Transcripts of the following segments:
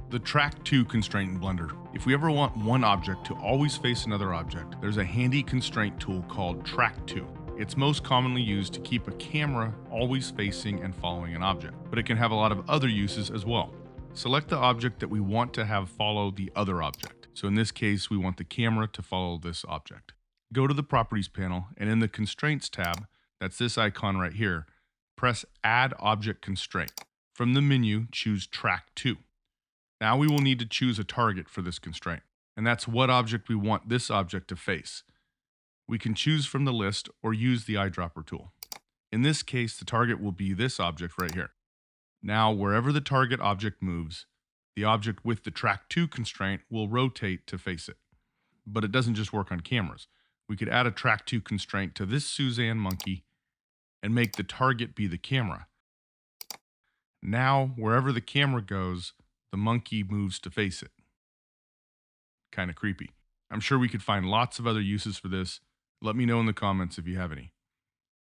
The Track To constraint in Blender. If we ever want one object to always face another object, there's a handy constraint tool called Track To. It's most commonly used to keep a camera always facing and following an object, but it can have a lot of other uses as well. Select the object that we want to have follow the other object. So in this case, we want the camera to follow this object. Go to the Properties panel, and in the Constraints tab, that's this icon right here, press Add Object Constraint. From the menu, choose Track To. Now we will need to choose a target for this constraint, and that's what object we want this object to face. We can choose from the list or use the eyedropper tool. In this case, the target will be this object right here. Now, wherever the target object moves, the object with the Track To constraint will rotate to face it. But it doesn't just work on cameras. We could add a Track To constraint to this Suzanne monkey and make the target be the camera. Now, wherever the camera goes, the monkey moves to face it. Kind of creepy. I'm sure we could find lots of other uses for this. Let me know in the comments if you have any.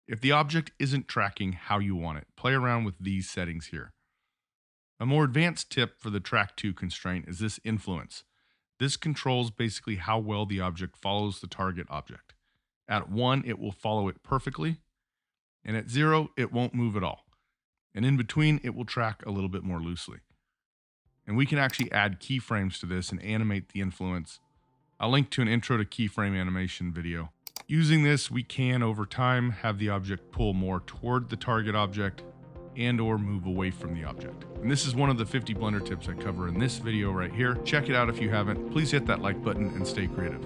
If the object isn't tracking how you want it, play around with these settings here. A more advanced tip for the Track To constraint is this influence. This controls basically how well the object follows the target object. At 1, it will follow it perfectly, and at 0, it won't move at all. And in between, it will track a little bit more loosely. And we can actually add keyframes to this and animate the influence. I'll link to an intro to keyframe animation video. Using this, we can, over time, have the object pull more toward the target object and or move away from the object. And this is one of the 50 Blender tips I cover in this video right here. Check it out if you haven't. Please hit that like button and stay creative.